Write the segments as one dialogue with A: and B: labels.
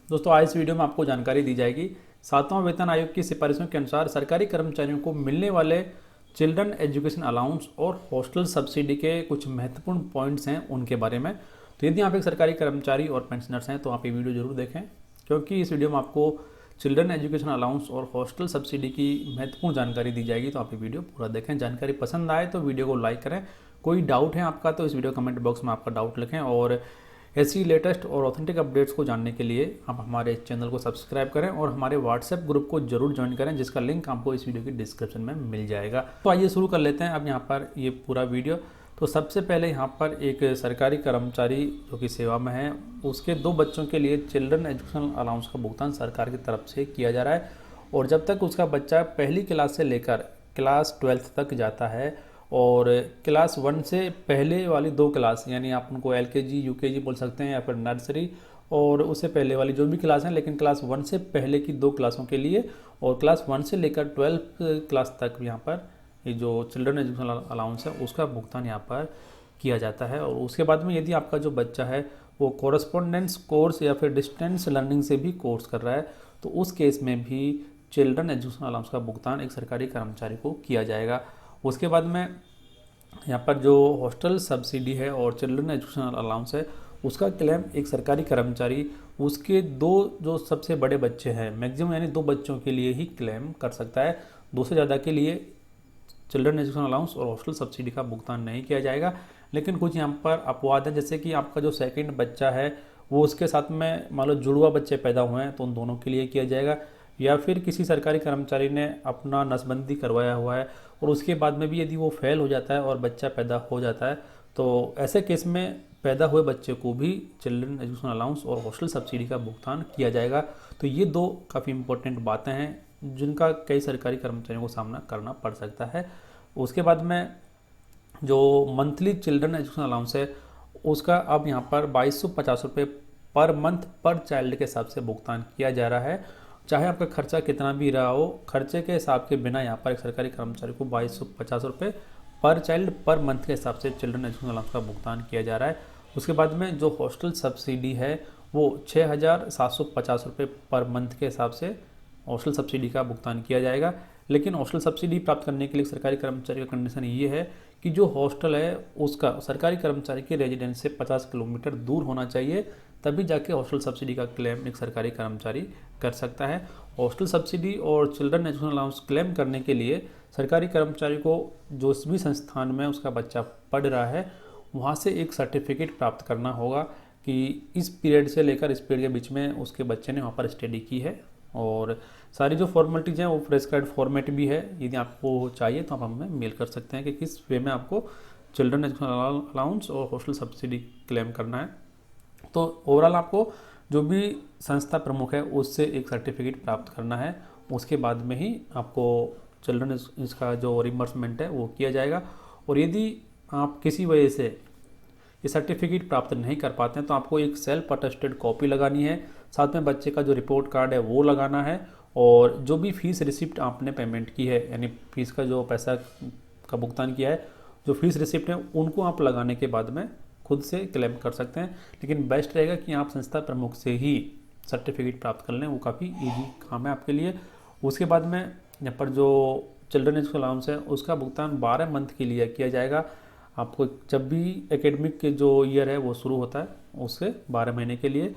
A: दोस्तों आज इस वीडियो में आपको जानकारी दी जाएगी 7वां वेतन आयोग की सिफारिशों के अनुसार सरकारी कर्मचारियों को मिलने वाले चिल्ड्रन एजुकेशन अलाउंस और हॉस्टल सब्सिडी के कुछ महत्वपूर्ण पॉइंट्स हैं उनके बारे में। तो यदि आप एक सरकारी कर्मचारी और पेंशनर्स हैं तो आप ये वीडियो जरूर देखें, क्योंकि इस वीडियो में आपको चिल्ड्रन एजुकेशन अलाउंस और हॉस्टल सब्सिडी की महत्वपूर्ण जानकारी दी जाएगी। तो आप ये वीडियो पूरा देखें। जानकारी पसंद आए तो वीडियो को लाइक करें। कोई डाउट है आपका तो इस वीडियो कमेंट बॉक्स में आपका डाउट लिखें, और ऐसी लेटेस्ट और ऑथेंटिक अपडेट्स को जानने के लिए आप हमारे चैनल को सब्सक्राइब करें और हमारे व्हाट्सएप ग्रुप को जरूर ज्वाइन करें, जिसका लिंक आपको इस वीडियो की डिस्क्रिप्शन में मिल जाएगा। तो आइए शुरू कर लेते हैं अब यहाँ पर ये पूरा वीडियो। तो सबसे पहले यहाँ पर एक सरकारी कर्मचारी जो कि सेवा में है, उसके 2 बच्चों के लिए चिल्ड्रन एजुकेशन अलाउंस का भुगतान सरकार की तरफ से किया जा रहा है। और जब तक उसका बच्चा पहली क्लास से लेकर क्लास 12th तक जाता है, और क्लास 1 से पहले वाली 2 क्लास, यानी आप उनको LKG UKG बोल सकते हैं या फिर नर्सरी, और उससे पहले वाली जो भी क्लास हैं, लेकिन क्लास 1 से पहले की 2 क्लासों के लिए और क्लास 1 से लेकर 12th क्लास तक यहाँ पर ये जो चिल्ड्रन एजुकेशन अलाउंस है उसका भुगतान यहाँ पर किया जाता है। और उसके बाद में यदि आपका जो बच्चा है वो कोरस्पोंडेंस कोर्स या फिर डिस्टेंस लर्निंग से भी कोर्स कर रहा है, तो उस केस में भी चिल्ड्रन एजुकेशन अलाउंस का भुगतान एक सरकारी कर्मचारी को किया जाएगा। उसके बाद में यहाँ पर जो हॉस्टल सब्सिडी है और चिल्ड्रन एजुकेशन अलाउंस है उसका क्लेम एक सरकारी कर्मचारी उसके 2 जो सबसे बड़े बच्चे हैं, मैक्सिमम यानी 2 बच्चों के लिए ही क्लेम कर सकता है। 2 से ज़्यादा के लिए चिल्ड्रन एजुकेशन अलाउंस और हॉस्टल सब्सिडी का भुगतान नहीं किया जाएगा। लेकिन कुछ यहाँ पर अपवाद हैं, जैसे कि आपका जो सेकंड बच्चा है वो उसके साथ में मान लो जुड़वा बच्चे पैदा हुए हैं तो उन दोनों के लिए किया जाएगा, या फिर किसी सरकारी कर्मचारी ने अपना नसबंदी करवाया हुआ है और उसके बाद में भी यदि वो फेल हो जाता है और बच्चा पैदा हो जाता है, तो ऐसे केस में पैदा हुए बच्चे को भी चिल्ड्रन एजुकेशन अलाउंस और हॉस्टल सब्सिडी का भुगतान किया जाएगा। तो ये 2 काफ़ी इंपॉर्टेंट बातें हैं जिनका कई सरकारी कर्मचारियों को सामना करना पड़ सकता है। उसके बाद में जो मंथली चिल्ड्रन एजुकेशन अलाउंस है उसका अब यहाँ पर 2250 रुपये पर मंथ पर चाइल्ड के हिसाब से भुगतान किया जा रहा है। चाहे आपका खर्चा कितना भी रहा हो, खर्चे के हिसाब के बिना यहाँ पर एक सरकारी कर्मचारी को 2250 रुपये पर चाइल्ड पर मंथ के हिसाब से चिल्ड्रन एजुकेशन अलाउंस का भुगतान किया जा रहा है। उसके बाद में जो हॉस्टल सब्सिडी है वो 6750 रुपये पर मंथ के हिसाब से हॉस्टल सब्सिडी का भुगतान किया जाएगा। लेकिन हॉस्टल सब्सिडी प्राप्त करने के लिए सरकारी कर्मचारी का कंडीशन ये है कि जो हॉस्टल है उसका सरकारी कर्मचारी के रेजिडेंस से 50 किलोमीटर दूर होना चाहिए, तभी जाके हॉस्टल सब्सिडी का क्लेम एक सरकारी कर्मचारी कर सकता है। हॉस्टल सब्सिडी और चिल्ड्रन एजुकेशन अलाउंस क्लेम करने के लिए सरकारी कर्मचारी को जो भी संस्थान में उसका बच्चा पढ़ रहा है वहाँ से एक सर्टिफिकेट प्राप्त करना होगा कि इस पीरियड से लेकर इस पीरियड के बीच में उसके बच्चे ने वहाँ पर स्टडी की है। और सारी जो फॉर्मेलिटीज़ हैं वो प्रेस्क्राइब्ड फॉर्मेट भी है, यदि आपको चाहिए तो आप हमें मेल कर सकते हैं कि किस वे में आपको चिल्ड्रन एजुकेशन अलाउंस और हॉस्टल सब्सिडी क्लेम करना है। तो ओवरऑल आपको जो भी संस्था प्रमुख है उससे एक सर्टिफिकेट प्राप्त करना है, उसके बाद में ही आपको चिल्ड्रन इसका जो रिम्बर्समेंट है वो किया जाएगा। और यदि आप किसी वजह से ये सर्टिफिकेट प्राप्त नहीं कर पाते हैं तो आपको एक सेल्फ अटेस्टेड कॉपी लगानी है, साथ में बच्चे का जो रिपोर्ट कार्ड है वो लगाना है, और जो भी फीस रिसिप्ट आपने पेमेंट की है यानी फीस का जो पैसा का भुगतान किया है, जो फीस रिसिप्ट है उनको आप लगाने के बाद में खुद से क्लेम कर सकते हैं। लेकिन बेस्ट रहेगा कि आप संस्था प्रमुख से ही सर्टिफिकेट प्राप्त कर लें, वो काफ़ी ईजी काम है आपके लिए। उसके बाद में यहाँ पर जो चिल्ड्रन एजुकेशन अलाउंस है उसका भुगतान 12 मंथ के लिए किया जाएगा। आपको जब भी एकेडमिक के जो ईयर है वो शुरू होता है उससे 12 महीने के लिए।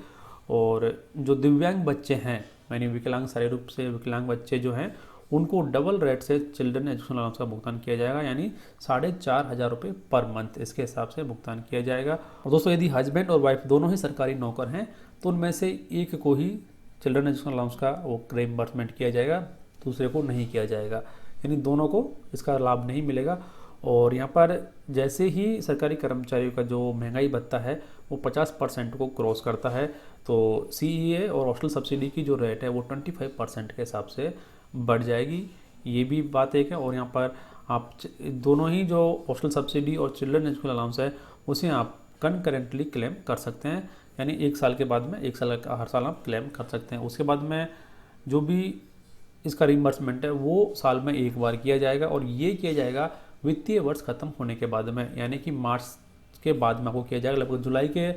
A: और जो दिव्यांग बच्चे हैं यानी विकलांग, शारीरिक रूप से विकलांग बच्चे जो हैं उनको डबल रेट से चिल्ड्रन एजुकेशन अलाउंस का भुगतान किया जाएगा, यानी 4500 रुपये पर मंथ इसके हिसाब से भुगतान किया जाएगा। और दोस्तों यदि हस्बैंड और वाइफ दोनों ही सरकारी नौकर हैं तो उनमें से एक को ही चिल्ड्रन एजुकेशन अलाउंस का वो रिम्बर्समेंट किया जाएगा, दूसरे को नहीं किया जाएगा, यानी दोनों को इसका लाभ नहीं मिलेगा। और यहाँ पर जैसे ही सरकारी कर्मचारियों का जो महंगाई भत्ता है वो 50% को क्रॉस करता है, तो CEA और हॉस्टल सब्सिडी की जो रेट है वो 25% के हिसाब से बढ़ जाएगी। ये भी बात एक है। और यहाँ पर आप दोनों ही जो हॉस्टल सब्सिडी और चिल्ड्रन एजुकेशन अलाउंस है उसे आप कंकरेंटली क्लेम कर सकते हैं, यानी 1 साल के बाद में 1 साल का हर साल आप क्लेम कर सकते हैं। उसके बाद में जो भी इसका रिम्बर्समेंट है वो साल में 1 बार किया जाएगा, और ये किया जाएगा वित्तीय वर्ष खत्म होने के बाद में, यानी कि मार्च के बाद में आपको किया जाएगा। लगभग जुलाई के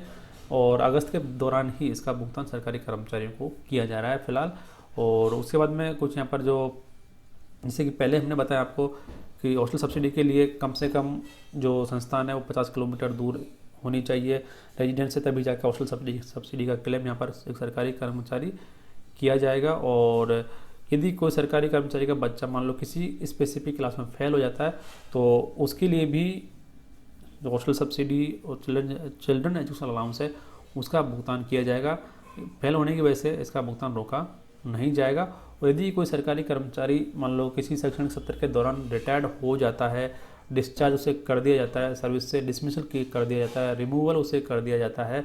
A: और अगस्त के दौरान ही इसका भुगतान सरकारी कर्मचारियों को किया जा रहा है फिलहाल। और उसके बाद में कुछ यहाँ पर जो, जैसे कि पहले हमने बताया आपको कि हॉस्टल सब्सिडी के लिए कम से कम जो संस्थान है वो 50 किलोमीटर दूर होनी चाहिए रेजिडेंस से, तभी जाकर हॉस्टल सब्सिडी का क्लेम यहाँ पर एक सरकारी कर्मचारी किया जाएगा। और यदि कोई सरकारी कर्मचारी का बच्चा मान लो किसी स्पेसिफिक क्लास में फेल हो जाता है तो उसके लिए भी जो हॉस्टल सब्सिडी और चिल्ड्रन एजुकेशन अलाउंस है उसका भुगतान किया जाएगा। फेल होने की वजह से इसका भुगतान रोका नहीं जाएगा। और यदि कोई सरकारी कर्मचारी मान लो किसी शैक्षणिक सत्र के दौरान रिटायर्ड हो जाता है, डिस्चार्ज उसे कर दिया जाता है, सर्विस से डिसमिसल कर दिया जाता है, रिमूवल उसे कर दिया जाता है,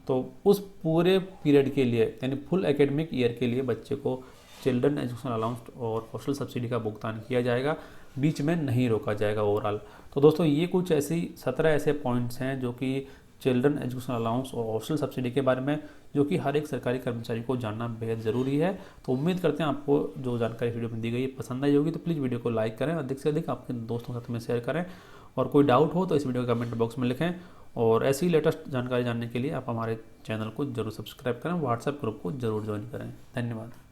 A: तो उस पूरे पीरियड के लिए यानी फुल एकेडमिक ईयर के लिए बच्चे को चिल्ड्रन एजुकेशन अलाउंस और हॉस्टल सब्सिडी का भुगतान किया जाएगा, बीच में नहीं रोका जाएगा ओवरऑल। तो दोस्तों ये कुछ ऐसी 17 ऐसे पॉइंट्स हैं जो कि चिल्ड्रन एजुकेशन अलाउंस और हॉस्टल सब्सिडी के बारे में जो कि हर एक सरकारी कर्मचारी को जानना बेहद ज़रूरी है। तो उम्मीद करते हैं आपको जो जानकारी वीडियो में दी गई है पसंद आई होगी। तो प्लीज़ वीडियो को लाइक करें, अधिक से अधिक आपके दोस्तों के साथ में शेयर करें, और कोई डाउट हो तो इस वीडियो के कमेंट बॉक्स में लिखें। और ऐसी लेटेस्ट जानकारी जानने के लिए आप हमारे चैनल को जरूर सब्सक्राइब करें, व्हाट्सएप ग्रुप को जरूर ज्वाइन करें। धन्यवाद।